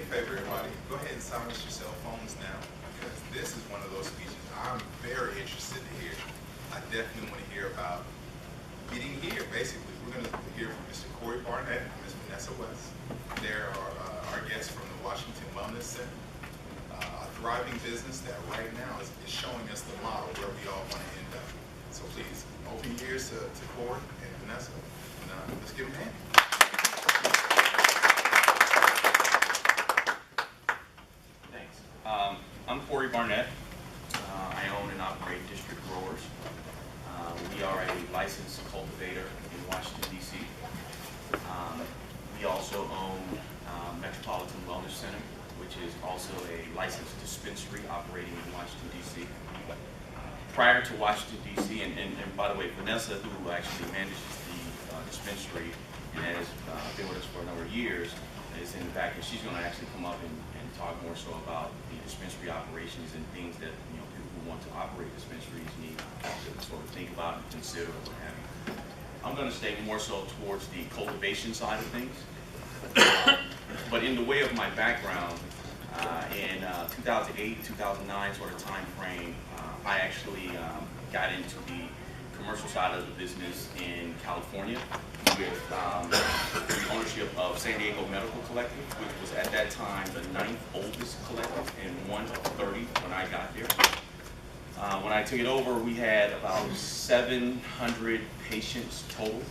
favor, everybody. Go ahead and silence your cell phones now, because this is one of those speeches I'm very interested to hear. I definitely want to hear about getting here, basically. We're going to hear from Mr. Barnette and Ms. Vanessa West. They're our guests from the Washington Wellness Center, a thriving business that right now is showing us the model where we all want to end up. So please, open your ears to Corey and Vanessa, and let's give them a hand. Thanks. I'm Corey Barnette. I own and operate District Growers. We are a licensed cultivator in Washington, D.C. We also own Metropolitan Wellness Center, which is also a licensed dispensary operating in Washington, D.C. Prior to Washington, D.C., and by the way, Vanessa, who actually manages the dispensary and has been with us for a number of years, is in the back, and she's going to actually come up and talk more so about the dispensary operations and things that people who want to operate dispensaries need to sort of think about and consider what have you. I'm going to stay more so towards the cultivation side of things. But in the way of my background, in 2008, 2009 sort of time frame, I actually got into the commercial side of the business in California with the ownership of San Diego Medical Collective, which was at that time the 9th oldest collective and one of 30 when I got there. When I took it over, we had about 700 patients total.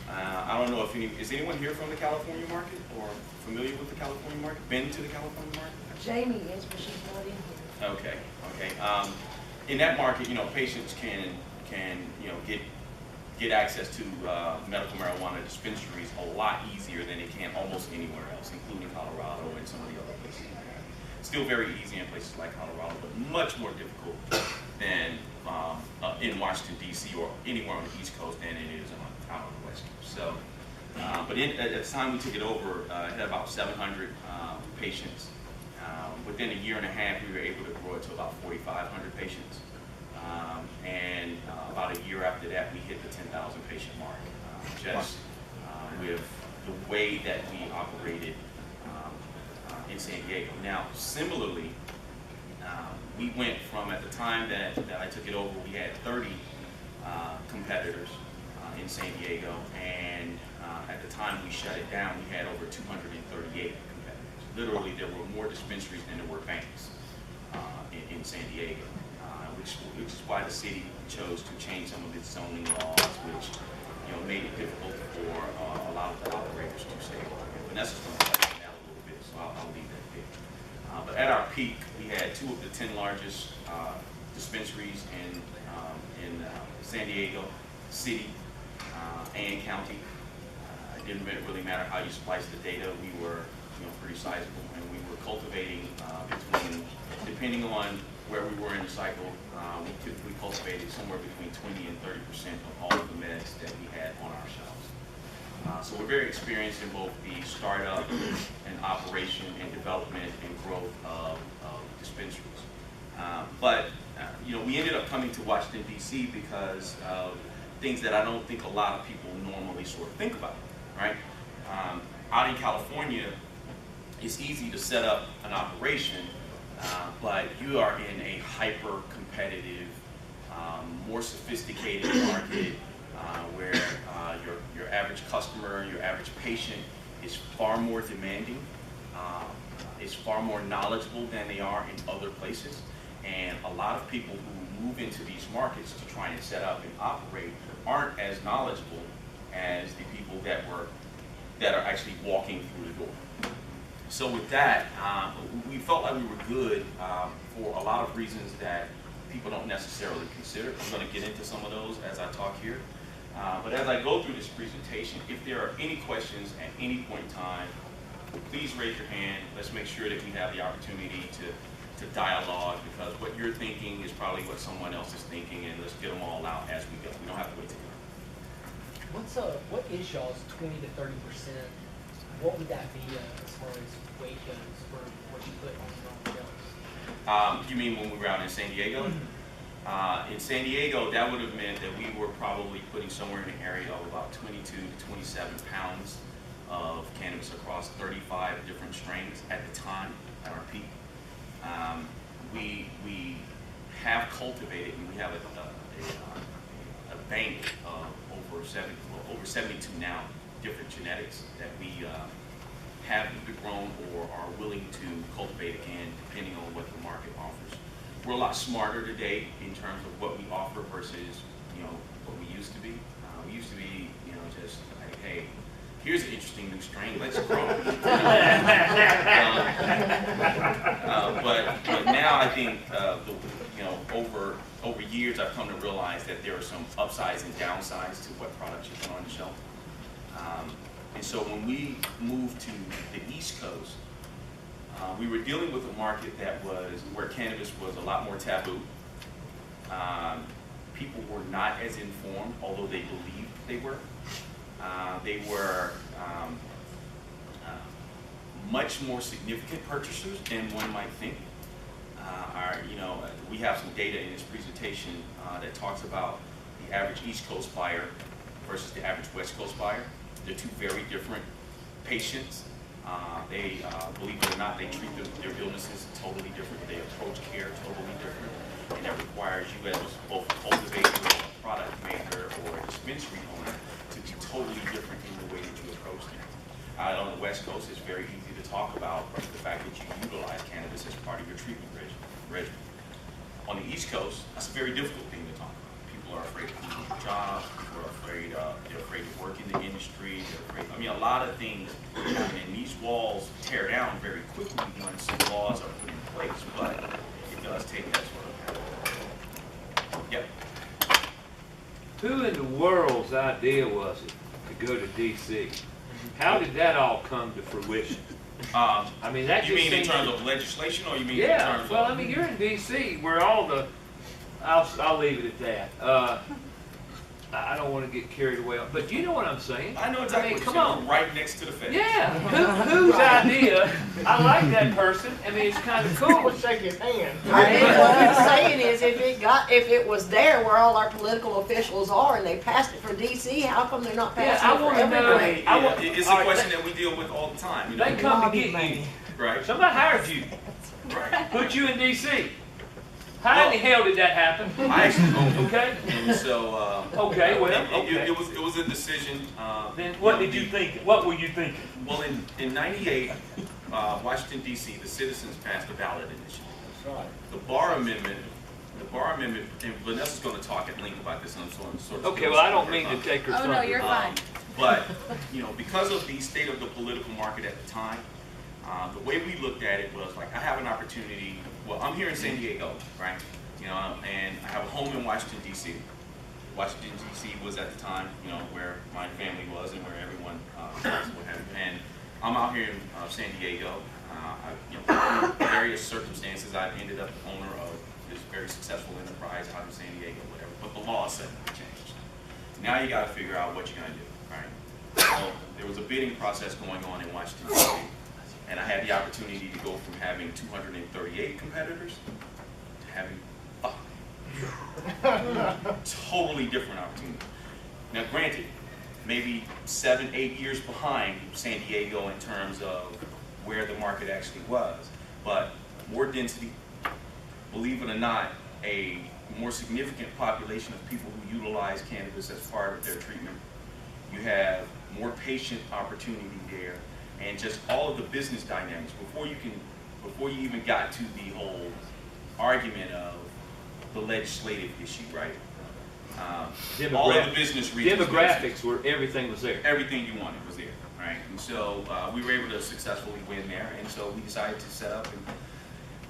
I don't know if is anyone here from the California market or familiar with the California market? Been to the California market? Jamie is, but she's not in here. Okay, okay. In that market, patients can get access to medical marijuana dispensaries a lot easier than they can almost anywhere else, including Colorado and some of the other places. Still very easy in places like Colorado, but much more difficult than in Washington, D.C. or anywhere on the East Coast than it is out on the West Coast. So, but at the time we took it over, it had about 700 patients. Within a year and a half, we were able to grow it to about 4,500 patients. And about a year after that, we hit the 10,000 patient mark, just with the way that we operated in San Diego. Now, similarly, we went from, at the time that I took it over, we had 30 competitors in San Diego, and at the time we shut it down, we had over 238 competitors. Literally, there were more dispensaries than there were banks in San Diego. Which is why the city chose to change some of its zoning laws, which made it difficult for a lot of the operators to stay open. Vanessa's going to touch on that a little bit, so I'll leave that there. But at our peak, we had 2 of the 10 largest dispensaries in San Diego City and county. It didn't really matter how you splice the data. We were pretty sizable, and we were cultivating depending on where we were in the cycle, we typically cultivated somewhere between 20 and 30% of all of the meds that we had on our shelves. So we're very experienced in both the startup and operation and development and growth of dispensaries. But we ended up coming to Washington, D.C. because of things that I don't think a lot of people normally sort of think about, right? Out in California, it's easy to set up an operation, but you are in a hyper-competitive, more sophisticated market where your average customer, your average patient is far more demanding, is far more knowledgeable than they are in other places. And a lot of people who move into these markets to try and set up and operate aren't as knowledgeable as the people that are actually walking through the door. So with that, we felt like we were good for a lot of reasons that people don't necessarily consider. I'm going to get into some of those as I talk here. But as I go through this presentation, if there are any questions at any point in time, please raise your hand. Let's make sure that we have the opportunity to dialogue, because what you're thinking is probably what someone else is thinking, and let's get them all out as we go. We don't have to wait till what is y'all's 20 to 30%? What would that be as far as weight goes for what you put on shelves? You mean when we were out in San Diego? In San Diego, that would have meant that we were probably putting somewhere in the area of about 22 to 27 pounds of cannabis across 35 different strains at the time. we have cultivated, and we have a bank of over 72 now different genetics that we have either grown or are willing to cultivate again, depending on what the market offers. We're a lot smarter today in terms of what we offer versus what we used to be. We used to be just like, hey, here's an interesting new strain, let's grow it. But now I think over years I've come to realize that there are some upsides and downsides to what products you put on the shelf. And so when we moved to the East Coast, we were dealing with a market that was where cannabis was a lot more taboo. People were not as informed, although they believed they were. They were much more significant purchasers than one might think. We have some data in this presentation that talks about the average East Coast buyer versus the average West Coast buyer. They're two very different patients. They, believe it or not, they treat their illnesses totally different. They approach care totally different. And that requires you as both a cultivator, a product maker, or a dispensary owner to be totally different in the way that you approach them. On the West Coast, it's very easy to talk about the fact that you utilize cannabis as part of your treatment regimen. On the East Coast, that's a very difficult thing to talk about. People are afraid to lose their jobs. People are afraid. They're afraid to work in the industry. They're afraid. I mean, a lot of things. And these walls tear down very quickly once the laws are put in place. But it does take that sort of time. Yep. Who in the world's idea was it to go to D.C.? How did that all come to fruition? I mean, that you just mean in seems terms of legislation, or you mean in yeah. terms Well, of? I mean, you're in D.C. where all the I'll leave it at that. I don't want to get carried away, but you know what I'm saying. I know exactly. I mean, what come you're on. saying. Right next to the Fed. Yeah. Whose idea? I like that person. I mean, it's kind of cool. Shake his hand. I mean, what I'm saying is, if it was there where all our political officials are, and they passed it for DC, how come they're not Yeah, passing I it for want to know. everybody? It's a question that we deal with all the time. They come to get you. Right. Somebody hired you, Right. put you in D.C. How in the hell did that happen? I actually owned it. Okay. And so. Okay. Well. Okay. It was a decision. Then what did you think? What were you thinking? Well, in '98, Washington D.C., the citizens passed a ballot initiative. That's right. The Barr Amendment, and Vanessa's going to talk at length about this, and I'm sort of. Okay. Well, I don't mean to take her Oh, thunder. no, you're fine. But because of the state of the political market at the time, the way we looked at it was like, I have an opportunity. Well, I'm here in San Diego, right? And I have a home in Washington D.C. Washington D.C. was at the time, where my family was and where everyone was, what have you. And I'm out here in San Diego. Various circumstances, I've ended up the owner of this very successful enterprise out in San Diego, whatever. But the law suddenly changed. Now you got to figure out what you're going to do, right? So there was a bidding process going on in Washington D.C. And I had the opportunity to go from having 238 competitors to having 5. Totally different opportunity. Now, granted, maybe 7-8 years behind San Diego in terms of where the market actually was, but more density, believe it or not, a more significant population of people who utilize cannabis as part of their treatment. You have more patient opportunity there, and just all of the business dynamics. Before you even got to the whole argument of the legislative issue, right? All of the business reasons. Demographics were everything was there. Everything you wanted was there, right? And so we were able to successfully win there, and so we decided to set up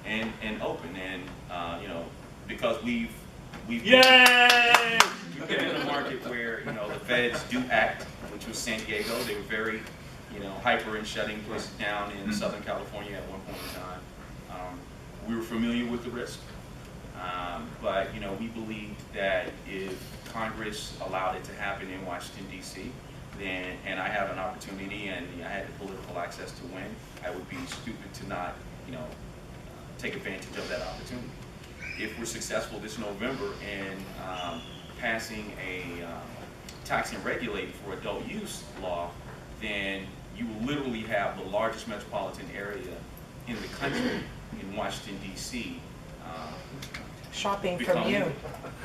and open, and because we've Yay! we've been in a market where the feds do act, which was San Diego. They were very hyper in shutting places down in Southern California at one point in time. We were familiar with the risk, but we believed that if Congress allowed it to happen in Washington D.C., then and I have an opportunity and I had the political access to win, I would be stupid to not take advantage of that opportunity. If we're successful this November in passing a tax and regulate for adult use law, then you will literally have the largest metropolitan area in the country in Washington, D.C. Shopping from you.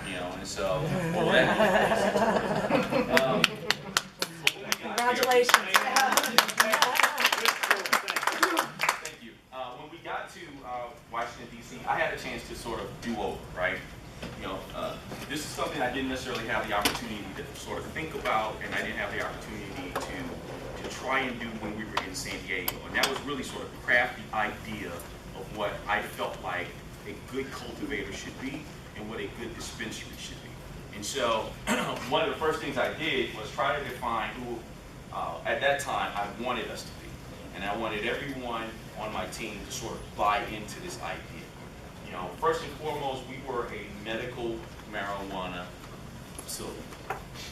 You know, and so, well, that, Congratulations. Thank you. When we got to Washington, D.C., I had a chance to sort of do over, right? You know, this is something I didn't necessarily have the opportunity to sort of think about, and I didn't have the opportunity to try and do when we were in San Diego. And that was really sort of craft the idea of what I felt like a good cultivator should be and what a good dispensary should be. And so one of the first things I did was try to define who, at that time, I wanted us to be. And I wanted everyone on my team to sort of buy into this idea. You know, first and foremost, we were a medical marijuana facility.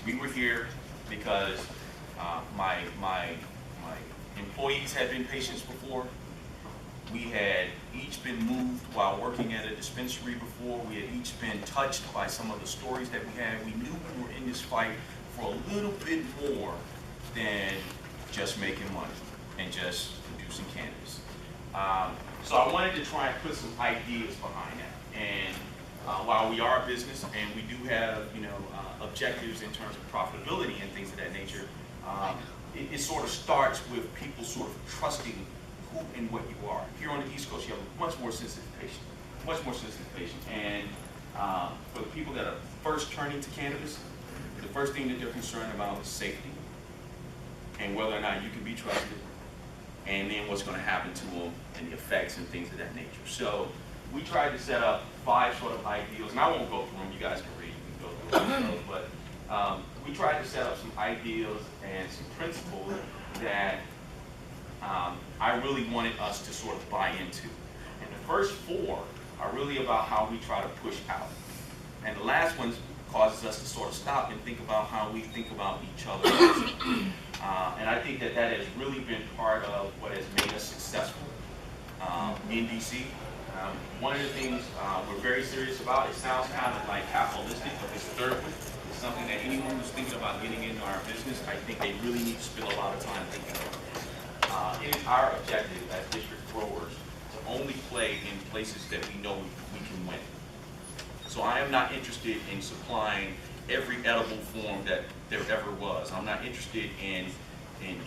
We were here because my employees had been patients before. We had each been moved while working at a dispensary before. We had each been touched by some of the stories that we had. We knew we were in this fight for a little bit more than just making money and just producing cannabis. So I wanted to try and put some ideas behind that. And while we are a business and we do have, you know, objectives in terms of profitability and things of that nature, it sort of starts with people sort of trusting who and what you are. Here on the East Coast, you have a much more sensitive patient, And for the people that are first turning to cannabis, the first thing that they're concerned about is safety and whether or not you can be trusted, and then what's going to happen to them and the effects and things of that nature. So we tried to set up 5 sort of ideals, and I won't go through them. You guys can read, you can go through them. But we tried to set up some ideals and some principles that I really wanted us to sort of buy into. And the first 4 are really about how we try to push out. And the last one causes us to sort of stop and think about how we think about each other. And I think that that has really been part of what has made us successful in DC. One of the things we're very serious about, it sounds kind of like capitalistic, but it's thirdly. It's something that anyone who's thinking about getting into our business, I think they really need to spend a lot of time thinking about. It is our objective as district growers to only play in places that we know we can win. So I am not interested in supplying every edible form that there ever was. I'm not interested in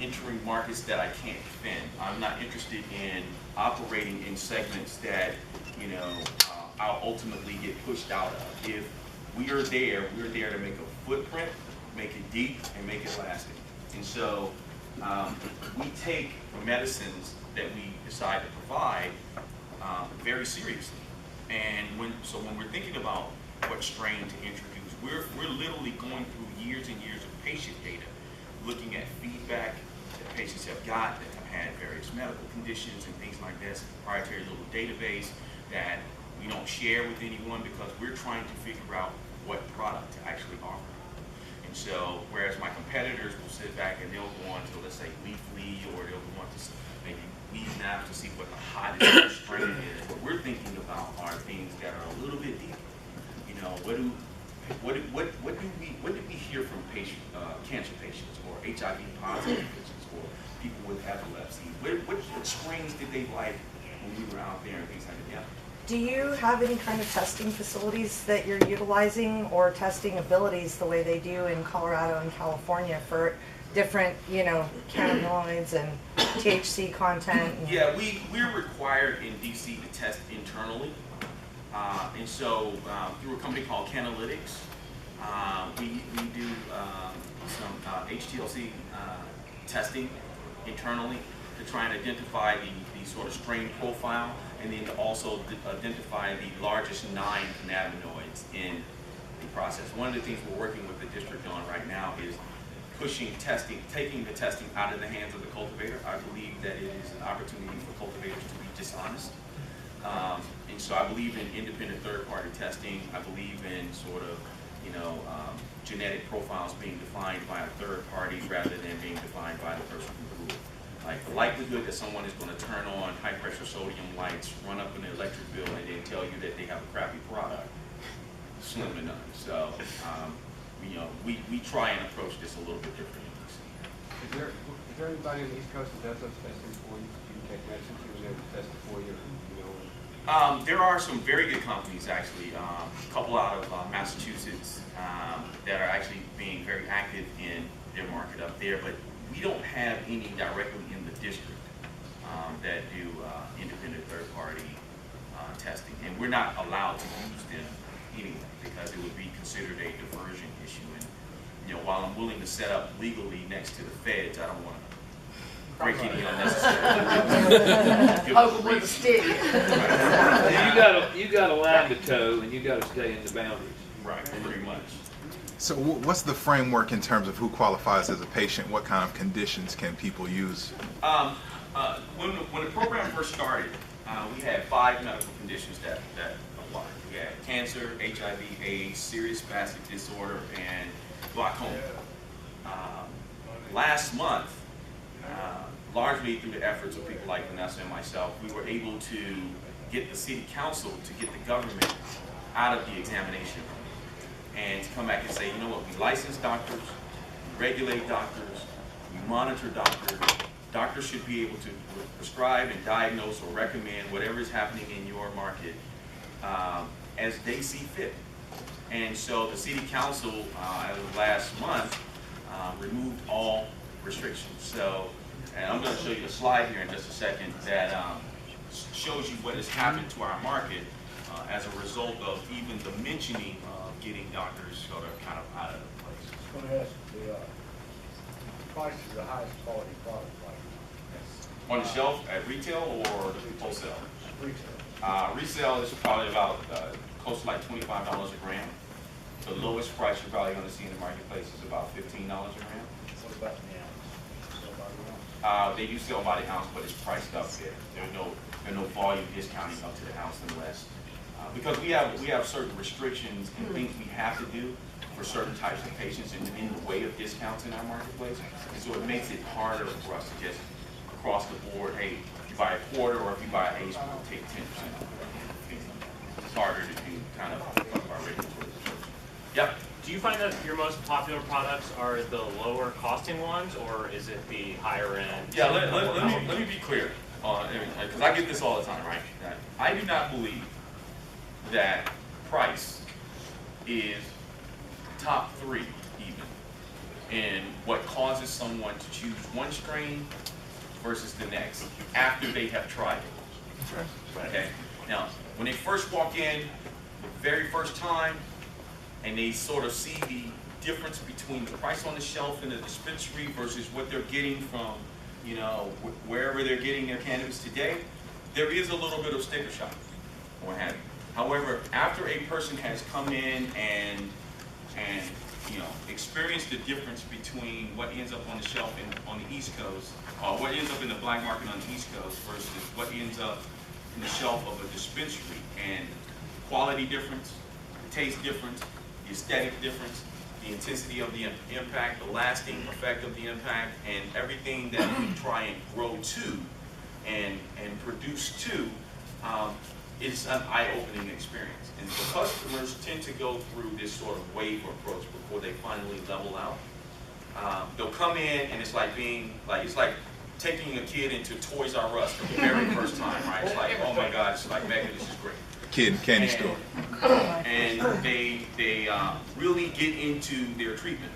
entering markets that I can't defend. I'm not interested in operating in segments that, you know, I'll ultimately get pushed out of. If we are there, we're there to make a footprint, make it deep, and make it lasting. And so we take medicines that we decide to provide very seriously. And when we're thinking about what strain to introduce, we're literally going through years and years of patient data, looking at feedback that patients have got that have had various medical conditions and things like this, proprietary little database that we don't share with anyone because we're trying to figure out what product to actually offer. And so, whereas my competitors will sit back and they'll go on to, let's say, Leafly, or they'll go on to maybe Weednap to see what the hottest strain is, what we're thinking about are things that are a little bit deeper. You know, what did we hear from cancer patients or HIV positive patients or people with epilepsy? What strains did they like when we were out there and things like that? Do you have any kind of testing facilities that you're utilizing, or testing abilities the way they do in Colorado and California for different, you know, cannabinoids and THC content? Yeah, we're required in DC to test internally. And so through a company called Canalytics, we do some HTLC testing internally to try and identify the sort of strain profile, and then to also identify the largest 9 cannabinoids in the process. One of the things we're working with the district on right now is pushing testing, taking the testing out of the hands of the cultivator. I believe that it is an opportunity for cultivators to be dishonest. And so I believe in independent third-party testing. I believe in sort of, you know, genetic profiles being defined by a third party rather than being defined by the person who grew it. Like the likelihood that someone is going to turn on high-pressure sodium lights, run up an electric bill, and then tell you that they have a crappy product, slim to none. So, you know, we try and approach this a little bit differently. Is there anybody on the East Coast that does those testing for you? You can take medicine to and they test it for you? There are some very good companies, actually, a couple out of Massachusetts that are actually being very active in their market up there, but we don't have any directly in the district that do independent third-party testing, and we're not allowed to use them anyway because it would be considered a diversion issue. And you know, while I'm willing to set up legally next to the feds, I don't want to break any unnecessary. Poke 'em with a stick. You got a line to toe, and you got to stay in the boundaries. Right, pretty much. So what's the framework in terms of who qualifies as a patient? What kind of conditions can people use? When the program first started, we had 5 medical conditions that applied. We had cancer, HIV, AIDS, serious spastic disorder, and glaucoma. Last month, largely through the efforts of people like Vanessa and myself, we were able to get the city council to get the government out of the examination room and to come back and say, you know what, we license doctors, we regulate doctors, we monitor doctors. Doctors should be able to prescribe and diagnose or recommend whatever is happening in your market as they see fit. And so the city council, as of last month, removed all restrictions. So, and I'm going to show you a slide here in just a second that shows you what has happened to our market as a result of even the mentioning of getting doctors sort of kind of out of the place. I'm going to ask the price of the highest quality product like On the shelf at retail or wholesale? retail. Resale is probably about close to like $25 a gram. The lowest price you're probably going to see in the marketplace is about $15 a gram. What about the ounce? So by the ounce? They do sell by the ounce, but it's priced up there. There's no volume discounting up to the ounce unless because we have certain restrictions and things we have to do for certain types of patients in the way of discounts in our marketplace, and so it makes it harder for us to just across the board. Hey, if you buy a quarter or if you buy an eighth, we'll take 10%. It's harder to do kind of our regulatory. Yep. Do you find that your most popular products are the lower costing ones, or is it the higher end? Yeah, let me be clear, because I get this all the time, right? I do not believe that price is top 3 even in what causes someone to choose one strain versus the next after they have tried it. Okay? Now, when they first walk in the very first time and they sort of see the difference between the price on the shelf in the dispensary versus what they're getting from, you know, wherever they're getting their cannabis today, there is a little bit of sticker shock, or what have you. However, after a person has come in and you know, experienced the difference between what ends up on the shelf on the East Coast, or what ends up in the black market on the East Coast versus what ends up in the shelf of a dispensary, and quality difference, the taste difference, the aesthetic difference, the intensity of the impact, the lasting effect of the impact, and everything that we try and grow to and produce to, it's an eye-opening experience. And so customers tend to go through this sort of wave approach before they finally level out. They'll come in and it's like it's like taking a kid into Toys R Us for the very first time, right? It's like, oh my God, it's like, Megan, this is great. Kid in a candy store. And they really get into their treatment,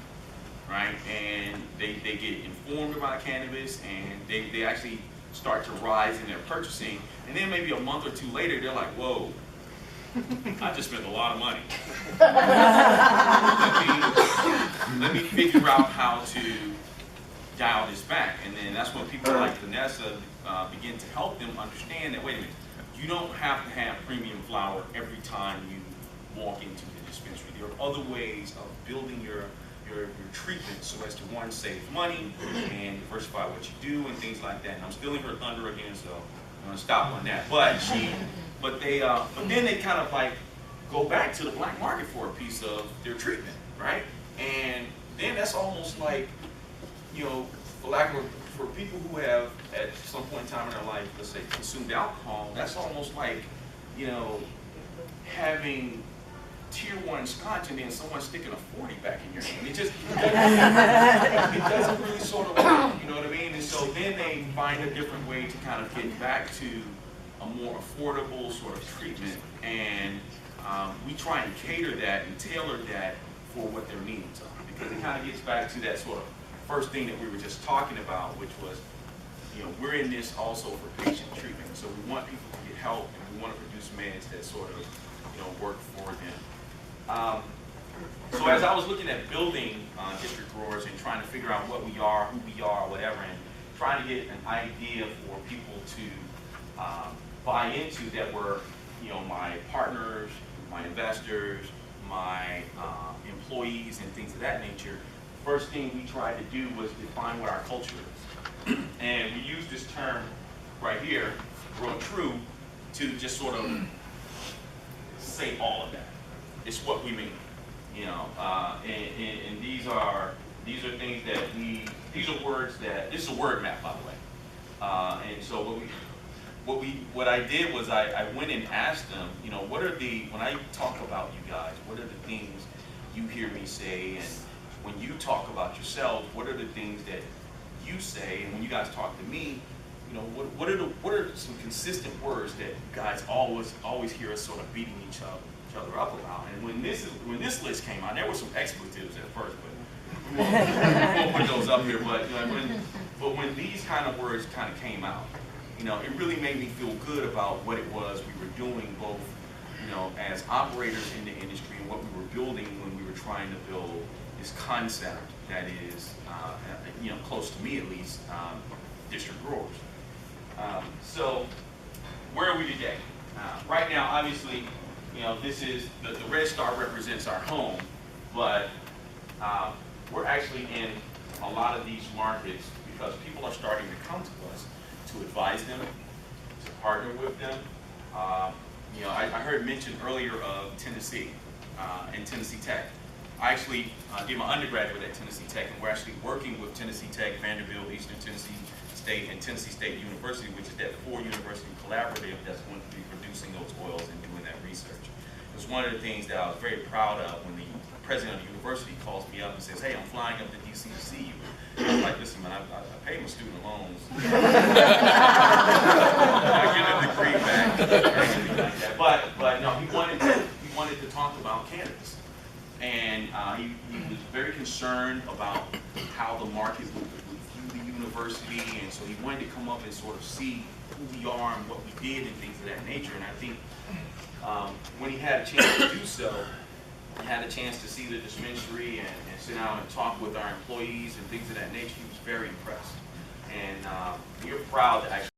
right? And they get informed about cannabis, and they actually start to rise in their purchasing. And then maybe a month or 2 later, they're like, whoa, I just spent a lot of money. let me figure out how to dial this back. And then that's when people like Vanessa begin to help them understand that, wait a minute, you don't have to have premium flower every time you walk into the dispensary. There are other ways of building your treatment so as to, one, save money and diversify what you do and things like that. And I'm stealing her thunder again, so I'm gonna stop on that. But then they kind of like go back to the black market for a piece of their treatment, right? And then that's almost like, you know, for people who have at some point in time in their life, let's say, consumed alcohol, that's almost like, you know, having tier 1 scotch and then someone sticking a 40 back in your hand. It just it doesn't really sort of work, you know what I mean? And so then they find a different way to kind of get back to a more affordable sort of treatment, and we try and cater that and tailor that for what their needs are, because it kind of gets back to that sort of first thing that we were just talking about, which was, you know, we're in this also for patient treatment, so we want people to get help, and we want to produce meds that sort of, you know, work for them. So as I was looking at building district growers and trying to figure out what we are, who we are, whatever, and trying to get an idea for people to buy into that were, you know, my partners, my investors, my employees, and things of that nature, first thing we tried to do was define what our culture is. And we use this term right here, grow true, to just sort of say all of that. It's what we mean, you know, and these are things that these are words that, this is a word map, by the way. And so what I did was I went and asked them, you know, when I talk about you guys, what are the things you hear me say, and when you talk about yourselves, what are the things that you say, and when you guys talk to me, you know, what are some consistent words that you guys always hear us sort of beating each other up about? And when this list came out, there were some expletives at first, but we won't put those up here. But you know, when these kind of words kind of came out, you know, it really made me feel good about what it was we were doing, both, you know, as operators in the industry and what we were building when we were trying to build this concept that is, you know, close to me at least, district growers. So where are we today? Right now, obviously, you know, this is the red star represents our home, but we're actually in a lot of these markets because people are starting to come to us to advise them, to partner with them. You know, I heard mentioned earlier of Tennessee and Tennessee Tech. I actually did my undergraduate at Tennessee Tech, and we're actually working with Tennessee Tech, Vanderbilt, Eastern Tennessee State, and Tennessee State University, which is that 4-university collaborative that's going to be producing those oils and doing that research. It was one of the things that I was very proud of when the president of the university calls me up and says, hey, I'm flying up to DC to see you. And I was like, listen, man, I paid my student loans. I get a degree back or anything like that. But no, he wanted to talk about cannabis. And he was very concerned about how the market would view the university, and so he wanted to come up and sort of see who we are and what we did and things of that nature. And I think when he had a chance to do so, had a chance to see the dispensary and sit down and talk with our employees and things of that nature, he was very impressed. And we are proud to actually